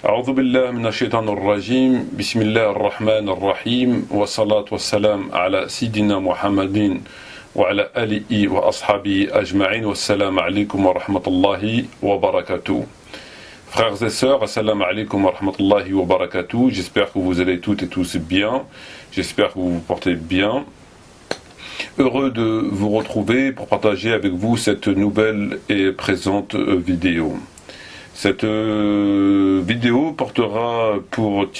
أعوذ بالله من الشيطان الرجيم بسم الله الرحمن الرحيم والصلاة والسلام على سيدنا محمد وعلى آله وأصحابه أجمعين والسلام عليكم ورحمة الله وبركاته. Frères et sœurs, assalamu alaikum wa rahmatullahi wa barakatuh. J'espère que vous allez toutes et tous bien. J'espère que vous vous portez bien. Heureux de vous retrouver pour partager avec vous cette nouvelle et présente vidéo. Cette vidéo aura pour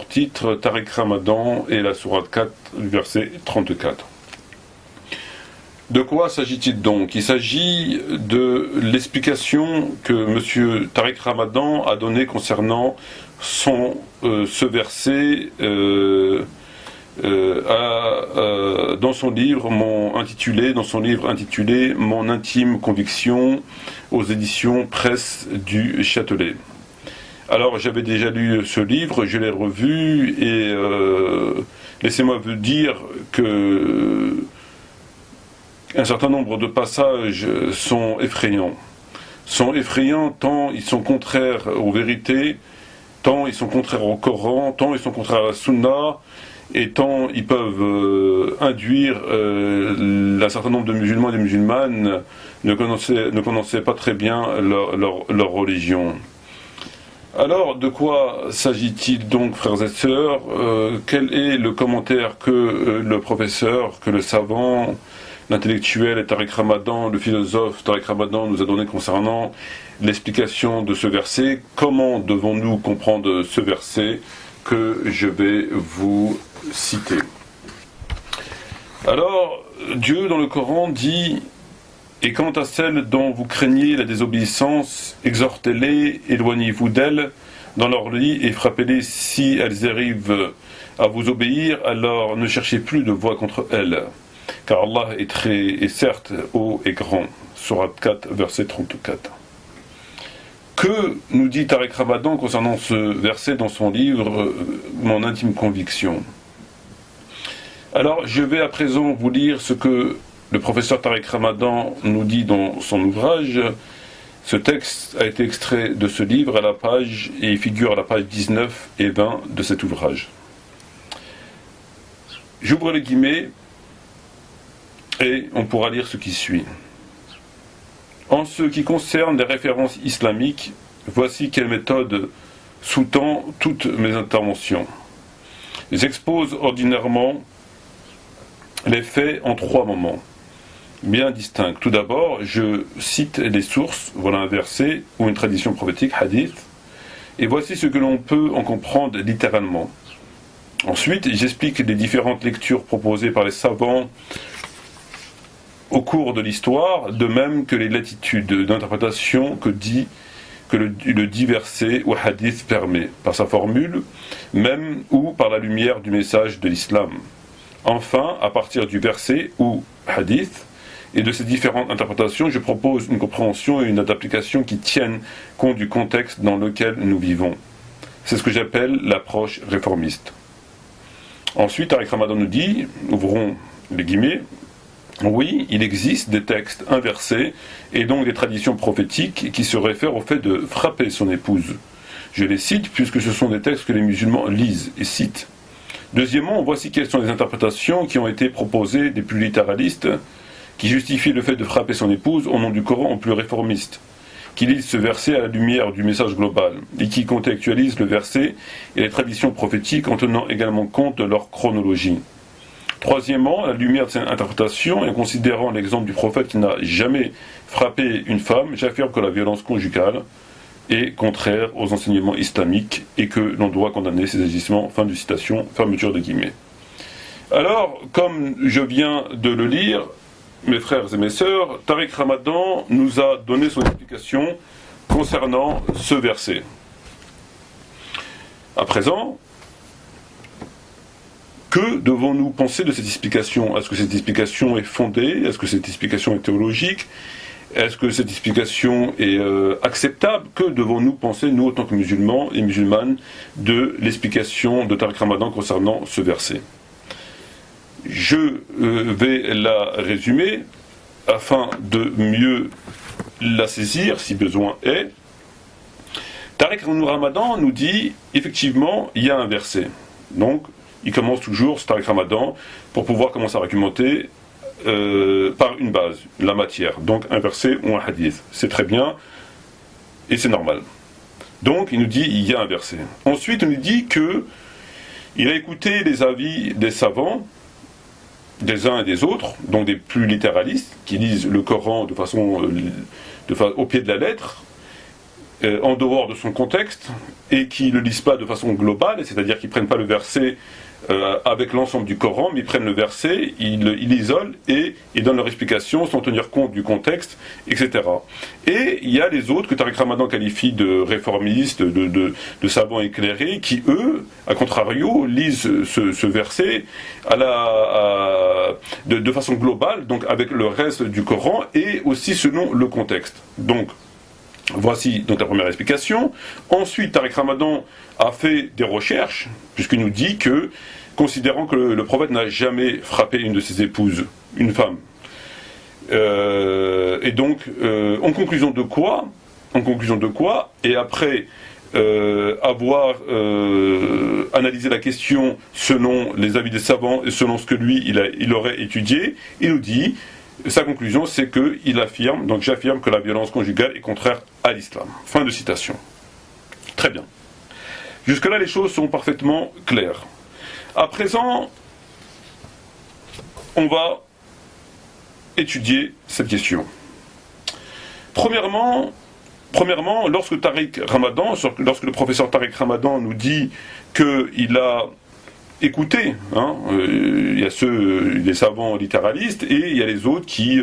titre Tariq Ramadan et la sourate 4, verset 34. De quoi s'agit-il donc? Il s'agit de l'explication que M. Tariq Ramadan a donnée concernant ce verset dans son livre intitulé Mon intime conviction aux éditions Presse du Châtelet. Alors j'avais déjà lu ce livre, je l'ai revu et laissez-moi vous dire que un certain nombre de passages sont effrayants tant ils sont contraires aux vérités, tant ils sont contraires au Coran, tant ils sont contraires à la Sunna, et tant ils peuvent induire un certain nombre de musulmans et de musulmanes ne connaissaient pas très bien leur religion. Alors, de quoi s'agit-il donc, frères et sœurs? Quel est le commentaire que le professeur, que le savant, l'intellectuel et Tariq Ramadan, le philosophe Tariq Ramadan nous a donné concernant l'explication de ce verset? Comment devons-nous comprendre ce verset que je vais vous citer? Alors, Dieu dans le Coran dit: et quant à celles dont vous craignez la désobéissance, exhortez-les, éloignez-vous d'elles dans leur lit et frappez-les si elles arrivent à vous obéir, alors ne cherchez plus de voie contre elles, car Allah est certes haut et grand. Sourate 4, verset 34. Que nous dit Tariq Ramadan concernant ce verset dans son livre Mon intime conviction? Alors je vais à présent vous lire ce que le professeur Tariq Ramadan nous dit dans son ouvrage. Ce texte a été extrait de ce livre et il figure à la page 19 et 20 de cet ouvrage. J'ouvre les guillemets et on pourra lire ce qui suit. En ce qui concerne les références islamiques, voici quelle méthode sous-tend toutes mes interventions. J'expose ordinairement les faits en 3 moments bien distincts. Tout d'abord, je cite les sources, voilà un verset ou une tradition prophétique, hadith, et voici ce que l'on peut en comprendre littéralement. Ensuite, j'explique les différentes lectures proposées par les savants au cours de l'histoire, de même que les latitudes d'interprétation que le dit verset ou hadith permet, par sa formule même ou par la lumière du message de l'islam. Enfin, à partir du verset ou hadith et de ces différentes interprétations, je propose une compréhension et une application qui tiennent compte du contexte dans lequel nous vivons. C'est ce que j'appelle l'approche réformiste. Ensuite, Tariq Ramadan nous dit, ouvrons les guillemets, oui, il existe des textes inversés et donc des traditions prophétiques qui se réfèrent au fait de frapper son épouse. Je les cite puisque ce sont des textes que les musulmans lisent et citent. Deuxièmement, voici quelles sont les interprétations qui ont été proposées des plus littéralistes qui justifient le fait de frapper son épouse au nom du Coran aux plus réformistes, qui lisent ce verset à la lumière du message global et qui contextualisent le verset et les traditions prophétiques en tenant également compte de leur chronologie. Troisièmement, à la lumière de cette interprétation et en considérant l'exemple du prophète qui n'a jamais frappé une femme, j'affirme que la violence conjugale est contraire aux enseignements islamiques et que l'on doit condamner ces agissements. Fin de citation, fermeture de guillemets. Alors, comme je viens de le lire, mes frères et mes sœurs, Tariq Ramadan nous a donné son explication concernant ce verset. À présent, que devons-nous penser de cette explication? Est-ce que cette explication est fondée? Est-ce que cette explication est théologique? Est-ce que cette explication est acceptable? Que devons-nous penser, nous, en tant que musulmans et musulmanes, de l'explication de Tariq Ramadan concernant ce verset? Je vais la résumer afin de mieux la saisir, si besoin est. Tariq Ramadan nous dit, effectivement, il y a un verset. Donc, il commence toujours, ce Tariq Ramadan, pour pouvoir commencer à argumenter par une base, la matière. Donc, un verset ou un hadith. C'est très bien, et c'est normal. Donc, il nous dit, il y a un verset. Ensuite, il nous dit que il a écouté les avis des savants, des uns et des autres, donc des plus littéralistes, qui lisent le Coran de façon au pied de la lettre, en dehors de son contexte, et qui ne le lisent pas de façon globale, c'est-à-dire qu'ils ne prennent pas le verset avec l'ensemble du Coran, mais ils prennent le verset, ils l'isolent et ils donnent leur explication sans tenir compte du contexte, etc. Et il y a les autres que Tariq Ramadan qualifie de réformistes, de savants éclairés, qui eux, à contrario, lisent ce verset de façon globale, donc avec le reste du Coran, et aussi selon le contexte. Donc, voici donc la première explication. Ensuite, Tariq Ramadan a fait des recherches, puisqu'il nous dit que, considérant que le prophète n'a jamais frappé une de ses épouses, une femme, et donc, en conclusion de quoi, et après avoir analysé la question selon les avis des savants et selon ce que lui, il aurait étudié, il nous dit, sa conclusion, c'est qu'il affirme, donc j'affirme que la violence conjugale est contraire à l'islam. Fin de citation. Très bien. Jusque-là, les choses sont parfaitement claires. À présent, on va étudier cette question. Premièrement, lorsque le professeur Tariq Ramadan nous dit qu'il a écouté, il y a les savants littéralistes et il y a les autres qui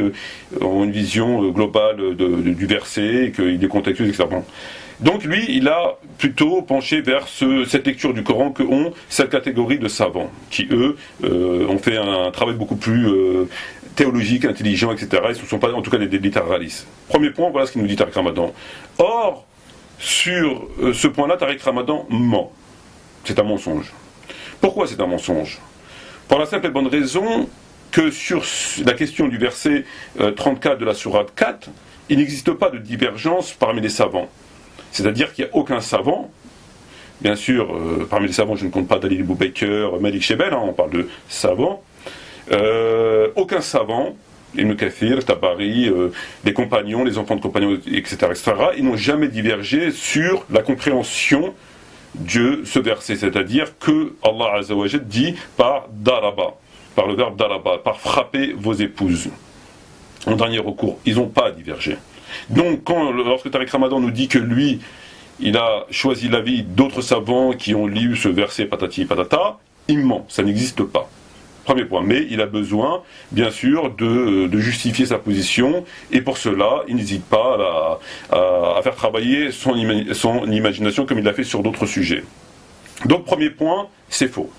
ont une vision globale du verset, et qu'il est contextuel, etc. Donc lui, il a plutôt penché vers cette lecture du Coran que ont cette catégorie de savants, qui eux ont fait un travail beaucoup plus théologique, intelligent, etc. Ils ne sont pas en tout cas des littéralistes. Premier point, voilà ce qu'il nous dit Tariq Ramadan. Or, sur ce point-là, Tariq Ramadan ment. C'est un mensonge. Pourquoi c'est un mensonge ? Pour la simple et bonne raison que sur la question du verset 34 de la sourate 4, il n'existe pas de divergence parmi les savants. C'est-à-dire qu'il n'y a aucun savant, bien sûr, parmi les savants je ne compte pas Dalil Boubaker, Malik Shebel, on parle de savants, aucun savant, Ibn Kathir, Tabari, les compagnons, les enfants de compagnons, etc., ils n'ont jamais divergé sur la compréhension de ce verset, c'est-à-dire que Allah Azza wa Jalla dit par daraba, par le verbe daraba, par frapper vos épouses. En dernier recours, ils n'ont pas divergé. Donc, lorsque Tariq Ramadan nous dit que lui, il a choisi l'avis d'autres savants qui ont lu ce verset patati patata, il ment, ça n'existe pas. Premier point, mais il a besoin, bien sûr, de justifier sa position, et pour cela, il n'hésite pas à faire travailler son imagination comme il l'a fait sur d'autres sujets. Donc, premier point, c'est faux.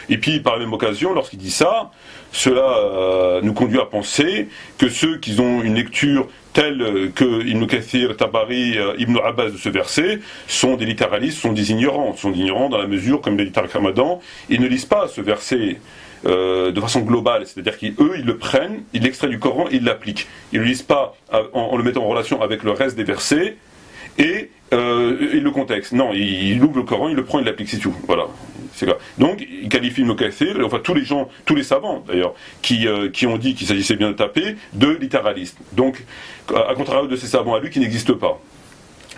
Et puis, par la même occasion, lorsqu'il dit ça, cela nous conduit à penser que ceux qui ont une lecture telle que Ibn Kathir, Tabari, Ibn Abbas de ce verset sont des littéralistes, sont des ignorants. Sont ignorants dans la mesure, comme l'a dit Tariq Ramadan, ils ne lisent pas ce verset de façon globale, c'est-à-dire qu'eux, ils le prennent, ils l'extraient du Coran, ils l'appliquent. Ils ne le lisent pas en le mettant en relation avec le reste des versets et le contexte. Non, il ouvre le Coran, il le prend, il l'applique, c'est tout. Voilà. C'est là. Donc, il qualifie Ibn Kathir, enfin tous les savants d'ailleurs, qui ont dit qu'il s'agissait bien de taper, de littéralistes. Donc, à contrario de ces savants à lui qui n'existent pas.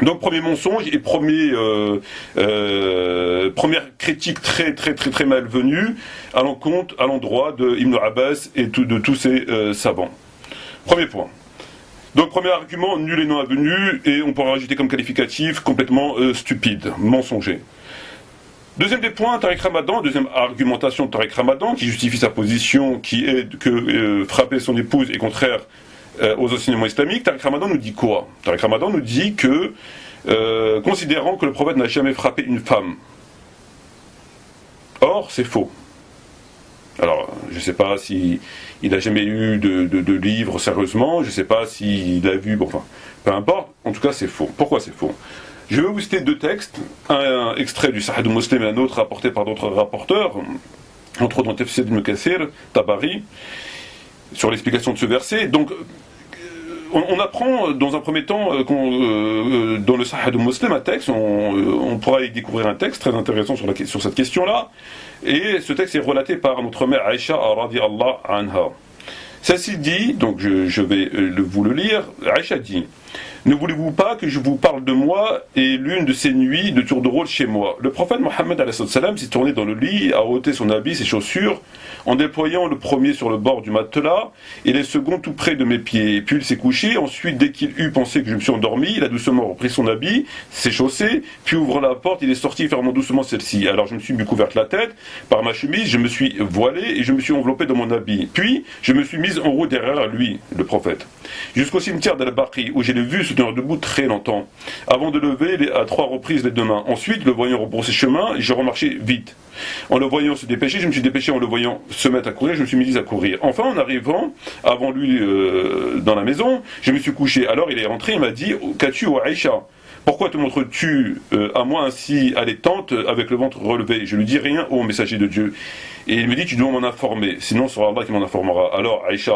Donc, premier mensonge et première critique très malvenue à l'endroit de Ibn Abbas et de tous ces savants. Premier point. Donc, premier argument, nul et non avenu, et on pourra rajouter comme qualificatif complètement stupide, mensonger. Deuxième des points, Tariq Ramadan, deuxième argumentation de Tariq Ramadan, qui justifie sa position, qui est que frapper son épouse est contraire aux enseignements islamiques. Tariq Ramadan nous dit quoi ? Tariq Ramadan nous dit que, considérant que le prophète n'a jamais frappé une femme, or c'est faux. Alors, je ne sais pas s'il n'a jamais eu de livre sérieusement, je ne sais pas s'il a vu, bon, enfin, peu importe, en tout cas c'est faux. Pourquoi c'est faux ? Je vais vous citer deux textes, un extrait du Sahih Muslim et un autre rapporté par d'autres rapporteurs, entre autres dans Tafsir Ibn Kathir, Tabari, sur l'explication de ce verset. Donc, on apprend dans un premier temps dans le Sahih de Muslim un texte, on pourra y découvrir un texte très intéressant sur cette question-là, et ce texte est relaté par notre mère Aïcha radiyallahu anha. Celle-ci dit, donc je vais vous le lire, Aïcha dit: ne voulez-vous pas que je vous parle de moi et l'une de ces nuits de tour de rôle chez moi? Le prophète Mohammed s'est tourné dans le lit, a ôté son habit, ses chaussures, en déployant le premier sur le bord du matelas et les seconds tout près de mes pieds. Puis il s'est couché. Ensuite, dès qu'il eut pensé que je me suis endormi, il a doucement repris son habit, ses chaussées, puis ouvrant la porte, il est sorti fermant doucement celle-ci. Alors je me suis couverte la tête par ma chemise, je me suis voilée et je me suis enveloppée dans mon habit. Puis je me suis mise en route derrière lui, le prophète, jusqu'au cimetière d'Al-Baqi, où j'ai vu se tenir debout très longtemps, avant de lever à 3 reprises les 2 mains. Ensuite, le voyant rebrousser chemin, j'ai remarché vite. En le voyant se dépêcher, je me suis dépêché. En le voyant se mettre à courir, je me suis mis à courir. Enfin, en arrivant avant lui dans la maison, je me suis couché. Alors il est rentré, il m'a dit: qu'as-tu, ô Aïcha? Pourquoi te montres-tu à moi ainsi allaitante, avec le ventre relevé? Je lui dis: rien, ô messager de Dieu. Et il me dit: tu dois m'en informer, sinon ce sera Allah qui m'en informera. Alors Aïcha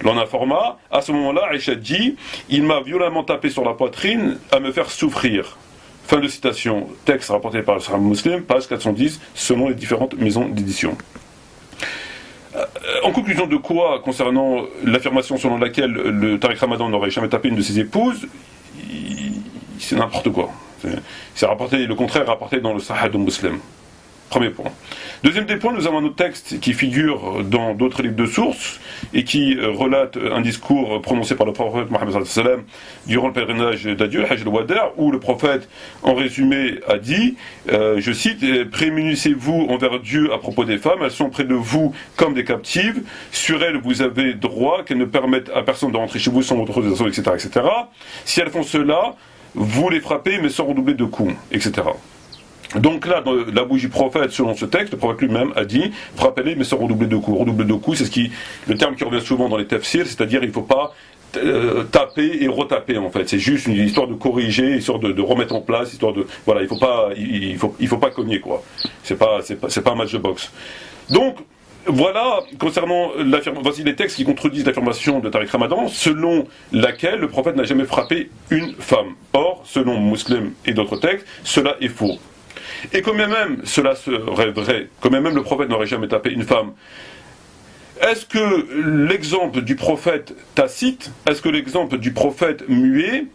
l'en informa. À ce moment-là, Aïcha dit: il m'a violemment tapé sur la poitrine à me faire souffrir. Fin de citation. Texte rapporté par le Sahih Muslim, page 410, selon les différentes maisons d'édition. En conclusion de quoi, concernant l'affirmation selon laquelle le Tariq Ramadan n'aurait jamais tapé une de ses épouses, c'est n'importe quoi. C'est rapporté, le contraire rapporté dans le Sahih Muslim. Premier point. Deuxième des points, nous avons un autre texte qui figure dans d'autres livres de sources et qui relate un discours prononcé par le prophète Mohammed durant le pèlerinage d'adieu, Hajj al-Wada', où le prophète, en résumé, a dit, je cite: prémunissez-vous envers Dieu à propos des femmes, elles sont près de vous comme des captives, sur elles vous avez droit qu'elles ne permettent à personne de rentrer chez vous sans votre autorisation, etc., etc. Si elles font cela, vous les frappez mais sans redoubler de coups, etc. Donc là, dans la bougie prophète, selon ce texte, le prophète lui-même a dit: frappez-les mais sans redoubler de coups. Redoubler de coups, c'est le terme qui revient souvent dans les tafsirs, c'est-à-dire il ne faut pas taper et retaper en fait. C'est juste une histoire de corriger, histoire de remettre en place, histoire de voilà, il faut pas cogner quoi. C'est pas un match de boxe. Donc voilà, concernant voici les textes qui contredisent l'affirmation de Tariq Ramadan, selon laquelle le prophète n'a jamais frappé une femme. Or, selon Muslim et d'autres textes, cela est faux. Et quand même cela serait vrai, quand même le prophète n'aurait jamais tapé une femme, est-ce que l'exemple du prophète tacite, est-ce que l'exemple du prophète muet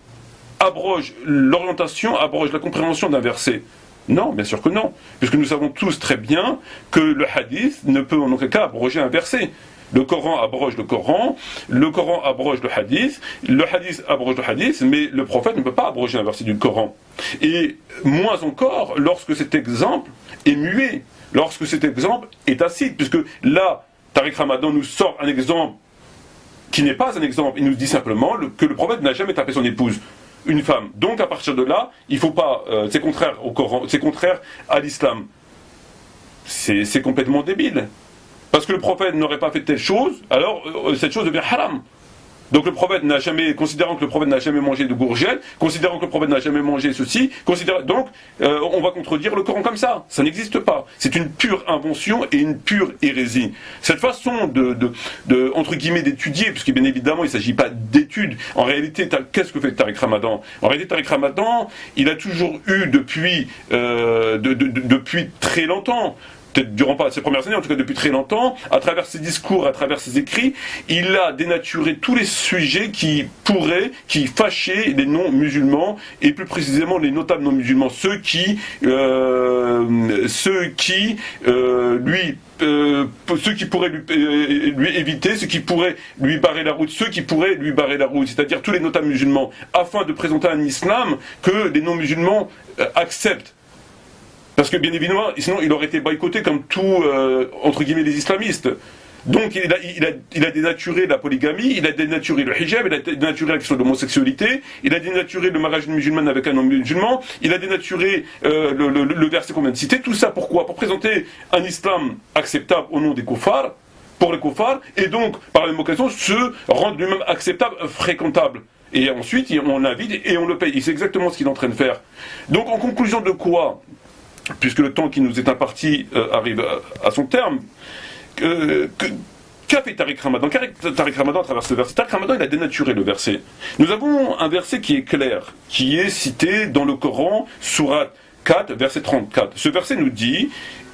abroge l'orientation, abroge la compréhension d'un verset? Non, bien sûr que non, puisque nous savons tous très bien que le hadith ne peut en aucun cas abroger un verset. Le Coran abroge le Coran abroge le hadith abroge le hadith, mais le prophète ne peut pas abroger un verset du Coran. Et moins encore lorsque cet exemple est muet, lorsque cet exemple est tacite, puisque là, Tariq Ramadan nous sort un exemple qui n'est pas un exemple, il nous dit simplement que le prophète n'a jamais tapé son épouse, une femme. Donc à partir de là, il ne faut pas, c'est contraire au Coran, c'est contraire à l'islam. C'est complètement débile. Parce que le prophète n'aurait pas fait telle chose, alors cette chose devient haram. Donc le prophète n'a jamais, considérant que le prophète n'a jamais mangé de gourgette, considérant que le prophète n'a jamais mangé ceci, donc on va contredire le Coran comme ça. Ça n'existe pas. C'est une pure invention et une pure hérésie. Cette façon de entre guillemets d'étudier, puisque bien évidemment il ne s'agit pas d'études. En réalité, qu'est-ce que fait Tariq Ramadan? En réalité, Tariq Ramadan, il a toujours eu depuis très longtemps, peut-être durant pas ses premières années, en tout cas depuis très longtemps, à travers ses discours, à travers ses écrits, il a dénaturé tous les sujets qui fâchaient les non-musulmans, et plus précisément les notables non-musulmans, ceux qui pourraient lui éviter, ceux qui pourraient lui barrer la route, c'est-à-dire tous les notables musulmans, afin de présenter un islam que les non-musulmans acceptent. Parce que bien évidemment, sinon il aurait été boycotté comme tous, entre guillemets, les islamistes. Donc il a dénaturé la polygamie, il a dénaturé le hijab, il a dénaturé la question de l'homosexualité, il a dénaturé le mariage musulman avec un homme musulman, il a dénaturé le verset qu'on vient de citer. Tout ça pourquoi? Pour présenter un islam acceptable au nom des kuffars, pour les kuffars, et donc par la même occasion se rendre lui-même acceptable, fréquentable. Et ensuite on l'invite et on le paye. Et c'est exactement ce qu'il est en train de faire. Donc en conclusion de quoi, puisque le temps qui nous est imparti arrive à son terme, Qu'a fait Tariq Ramadan? Tariq Ramadan à travers ce verset. Tariq Ramadan, il a dénaturé le verset. Nous avons un verset qui est clair, qui est cité dans le Coran, sourate 4, verset 34. Ce verset nous dit,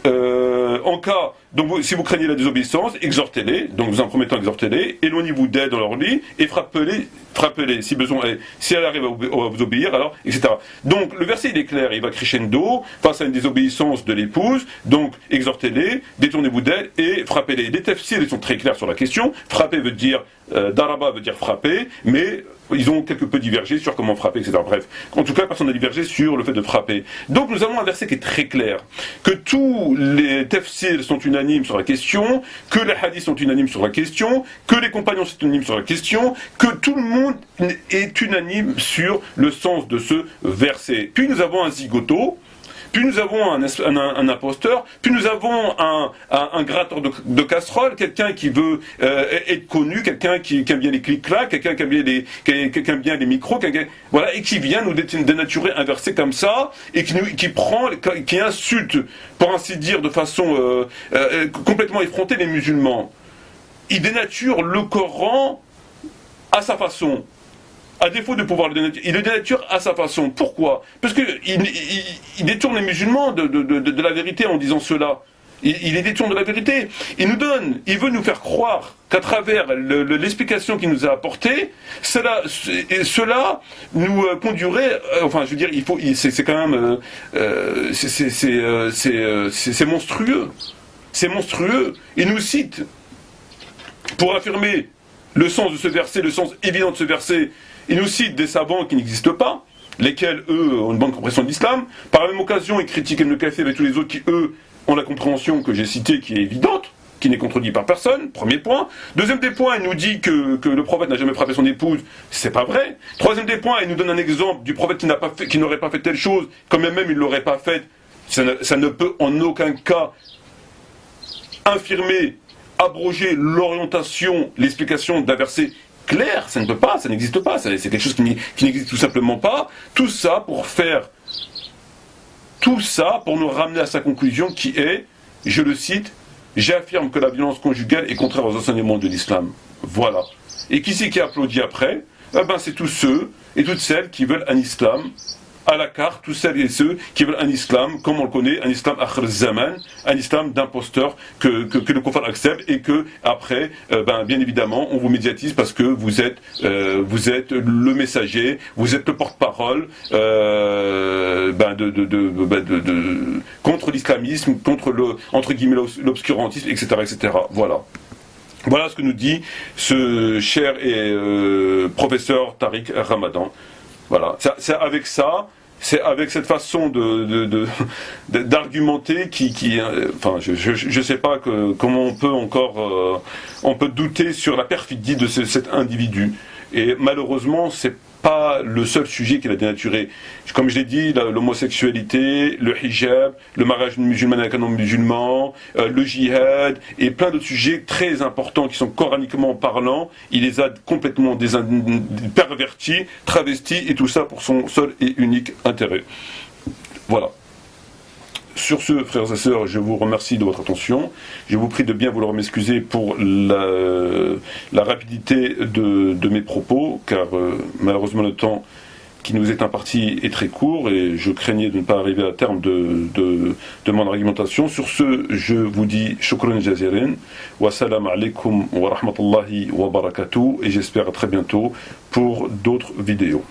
en cas, donc si vous craignez la désobéissance, exhortez-les, donc dans un premier temps exhortez-les, éloignez-vous d'elles dans leur lit et frappez-les si besoin est. Si elle arrive à vous obéir, alors, etc. Donc le verset il est clair, il va crescendo face à une désobéissance de l'épouse, donc exhortez-les, détournez-vous d'elles et frappez-les. Les tafsirs ils sont très clairs sur la question. Frapper veut dire, daraba veut dire frapper, mais ils ont quelque peu divergé sur comment frapper, etc. Bref, en tout cas, personne n'a divergé sur le fait de frapper. Donc nous avons un verset qui est très clair, que tous les tafsirs sont unanimes sur la question, que les hadiths sont unanimes sur la question, que les compagnons sont unanimes sur la question, que tout le monde est unanime sur le sens de ce verset. Puis nous avons un zigoto, puis nous avons un imposteur, puis nous avons un gratteur de casserole, quelqu'un qui veut être connu, quelqu'un qui aime bien les clics-clacs, quelqu'un qui aime bien les micros, voilà, et qui vient nous dénaturer un verset comme ça, et qui insulte, pour ainsi dire, de façon complètement effrontée les musulmans. Il dénature le Coran à sa façon. À défaut de pouvoir le dénaturer, il le dénature à sa façon. Pourquoi? Parce qu'il détourne les musulmans de la vérité en disant cela. Il les détourne de la vérité. Il veut nous faire croire qu'à travers l'explication qu'il nous a apportée, cela nous conduirait, enfin je veux dire, c'est quand même, c'est monstrueux. C'est monstrueux. Il nous cite, pour affirmer le sens de ce verset, le sens évident de ce verset, il nous cite des savants qui n'existent pas, lesquels, eux, ont une bonne compréhension de l'islam. Par la même occasion, il critique Ibn Kathir et tous les autres qui, eux, ont la compréhension que j'ai citée, qui est évidente, qui n'est contredite par personne, premier point. Deuxième des points, il nous dit que le prophète n'a jamais frappé son épouse, c'est pas vrai. Troisième des points, il nous donne un exemple du prophète qui n'aurait pas fait telle chose, quand même il ne l'aurait pas faite. Ça ne peut en aucun cas infirmer, abroger l'orientation, l'explication d'un verset clair, ça ne peut pas, ça n'existe pas, c'est quelque chose qui n'existe tout simplement pas. Tout ça pour nous ramener à sa conclusion qui est, je le cite, j'affirme que la violence conjugale est contraire aux enseignements de l'islam. Voilà. Et qui c'est qui applaudit après? C'est tous ceux et toutes celles qui veulent un islam à la carte, tous celles et ceux qui veulent un islam, comme on le connaît, un islam akhir zaman, un islam d'imposteur que le kuffar accepte et que après, bien évidemment, on vous médiatise parce que vous êtes le messager, vous êtes le porte-parole contre l'islamisme, contre entre guillemets l'obscurantisme, etc., etc. Voilà. Voilà ce que nous dit ce cher et professeur Tariq Ramadan. Voilà, c'est avec cette façon d'argumenter enfin, je sais pas comment on peut encore, on peut douter sur la perfidie de cet individu. Et malheureusement, c'est pas le seul sujet qu'il a dénaturé. Comme je l'ai dit, l'homosexualité, le hijab, le mariage musulman avec un homme musulman, le djihad, et plein d'autres sujets très importants qui sont coraniquement parlants, il les a complètement pervertis, travestis, et tout ça pour son seul et unique intérêt. Voilà. Sur ce, frères et sœurs, je vous remercie de votre attention. Je vous prie de bien vouloir m'excuser pour la rapidité de mes propos, car malheureusement le temps qui nous est imparti est très court et je craignais de ne pas arriver à terme de mon argumentation. Sur ce, je vous dis shukran jazirin, wa salam alaikum wa rahmatullahi wa barakatuh, et j'espère à très bientôt pour d'autres vidéos.